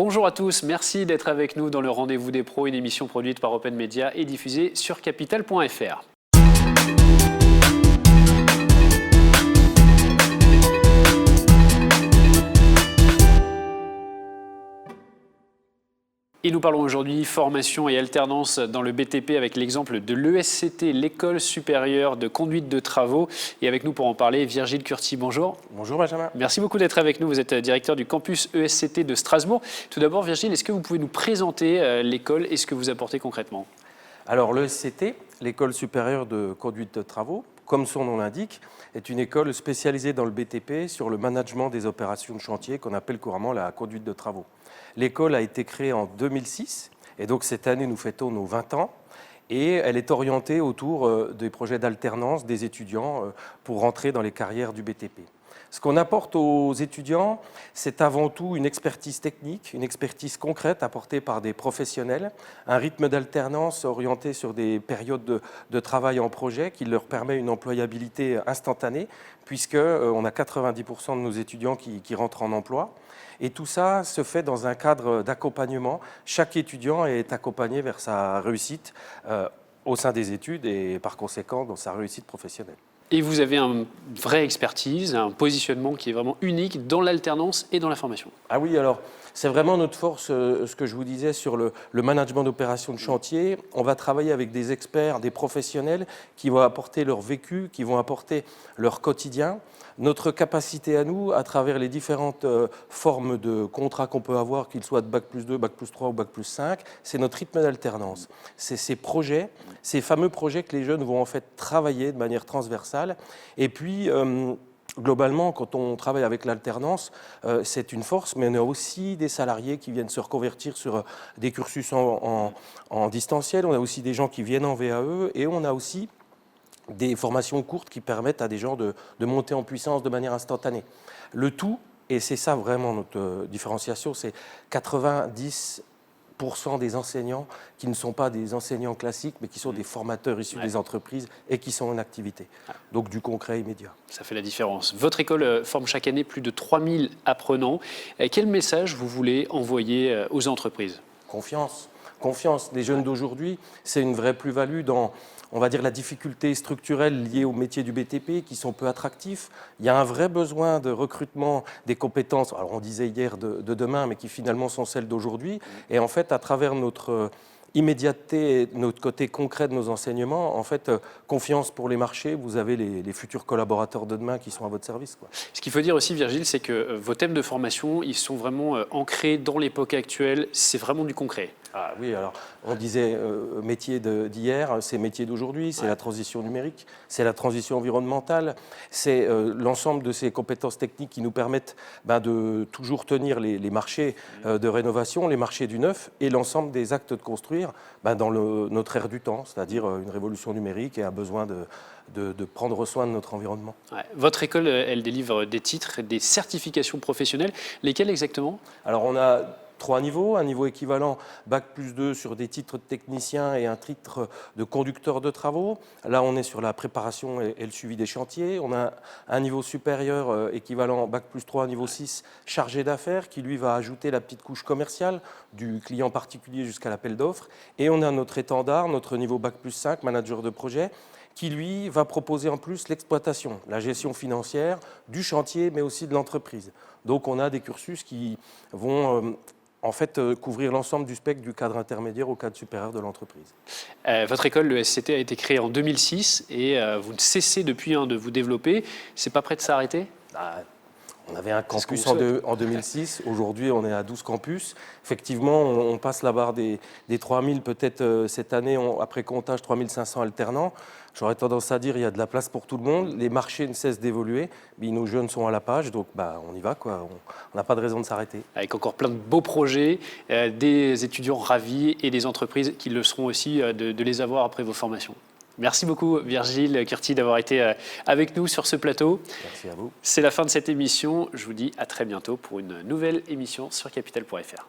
Bonjour à tous, merci d'être avec nous dans le Rendez-vous des pros, une émission produite par Open Media et diffusée sur capital.fr. Et nous parlons aujourd'hui formation et alternance dans le BTP avec l'exemple de l'ESCT, l'École supérieure de conduite de travaux. Et avec nous pour en parler, Virgile Curti, bonjour. Bonjour Benjamin. Merci beaucoup d'être avec nous. Vous êtes directeur du campus ESCT de Strasbourg. Tout d'abord, Virgile, est-ce que vous pouvez nous présenter l'école et ce que vous apportez concrètement? Alors l'ESCT, l'École supérieure de conduite de travaux, comme son nom l'indique, est une école spécialisée dans le BTP sur le management des opérations de chantier qu'on appelle couramment la conduite de travaux. L'école a été créée en 2006 et donc cette année nous fêtons nos 20 ans et elle est orientée autour des projets d'alternance des étudiants pour rentrer dans les carrières du BTP. Ce qu'on apporte aux étudiants, c'est avant tout une expertise technique, une expertise concrète apportée par des professionnels, un rythme d'alternance orienté sur des périodes de travail en projet qui leur permet une employabilité instantanée, puisqu'on a 90% de nos étudiants qui rentrent en emploi. Et tout ça se fait dans un cadre d'accompagnement. Chaque étudiant est accompagné vers sa réussite au sein des études et par conséquent dans sa réussite professionnelle. Et vous avez une vraie expertise, un positionnement qui est vraiment unique dans l'alternance et dans la formation. Ah oui, alors c'est vraiment notre force, ce que je vous disais sur le management d'opérations de chantier. On va travailler avec des experts, des professionnels qui vont apporter leur vécu, qui vont apporter leur quotidien. Notre capacité à nous, à travers les différentes formes de contrats qu'on peut avoir, qu'ils soient de Bac+2, Bac+3 ou Bac+5, c'est notre rythme d'alternance. C'est ces projets, ces fameux projets que les jeunes vont en fait travailler de manière transversale. Et puis, globalement, quand on travaille avec l'alternance, c'est une force, mais on a aussi des salariés qui viennent se reconvertir sur des cursus en distanciel. On a aussi des gens qui viennent en VAE et on a aussi des formations courtes qui permettent à des gens de monter en puissance de manière instantanée. Le tout, et c'est ça vraiment notre différenciation, c'est 90% des enseignants qui ne sont pas des enseignants classiques, mais qui sont des formateurs issus des entreprises et qui sont en activité. Donc du concret immédiat. Ça fait la différence. Votre école forme chaque année plus de 3000 apprenants. Quel message vous voulez envoyer aux entreprises? Confiance. Confiance. Les jeunes d'aujourd'hui, c'est une vraie plus-value dans, on va dire, la difficulté structurelle liée au métier du BTP qui sont peu attractifs. Il y a un vrai besoin de recrutement des compétences, alors on disait hier de demain, mais qui finalement sont celles d'aujourd'hui. Et en fait, à travers notre immédiateté et notre côté concret de nos enseignements, en fait, confiance pour les marchés, vous avez les futurs collaborateurs de demain qui sont à votre service, quoi. Ce qu'il faut dire aussi, Virgile, c'est que vos thèmes de formation, ils sont vraiment ancrés dans l'époque actuelle. C'est vraiment du concret. Ah oui, alors on disait métier d'hier, c'est métier d'aujourd'hui, c'est la transition numérique, c'est la transition environnementale, c'est l'ensemble de ces compétences techniques qui nous permettent de toujours tenir les marchés de rénovation, les marchés du neuf et l'ensemble des actes de construire dans notre ère du temps, c'est-à-dire une révolution numérique et un besoin de prendre soin de notre environnement. Ouais. Votre école, elle délivre des titres, des certifications professionnelles. Lesquelles exactement? Alors on a 3 niveaux, un niveau équivalent Bac+2 sur des titres de technicien et un titre de conducteur de travaux. Là, on est sur la préparation et le suivi des chantiers. On a un niveau supérieur équivalent Bac+3, niveau 6, chargé d'affaires, qui lui va ajouter la petite couche commerciale du client particulier jusqu'à l'appel d'offres. Et on a notre étendard, notre niveau Bac+5, manager de projet, qui lui va proposer en plus l'exploitation, la gestion financière du chantier, mais aussi de l'entreprise. Donc on a des cursus qui vont en fait couvrir l'ensemble du spectre du cadre intermédiaire au cadre supérieur de l'entreprise. Votre école, le SCT, a été créée en 2006 et vous ne cessez depuis de vous développer. C'est pas prêt de s'arrêter? On avait un campus en 2006, aujourd'hui on est à 12 campus. Effectivement, on passe la barre des 3000 peut-être cette année, après comptage 3500 alternants. J'aurais tendance à dire qu'il y a de la place pour tout le monde, les marchés ne cessent d'évoluer, mais nos jeunes sont à la page, donc on y va, quoi. On n'a pas de raison de s'arrêter. Avec encore plein de beaux projets, des étudiants ravis et des entreprises qui le seront aussi de les avoir après vos formations. Merci beaucoup Virgile Curti d'avoir été avec nous sur ce plateau. Merci à vous. C'est la fin de cette émission. Je vous dis à très bientôt pour une nouvelle émission sur capital.fr.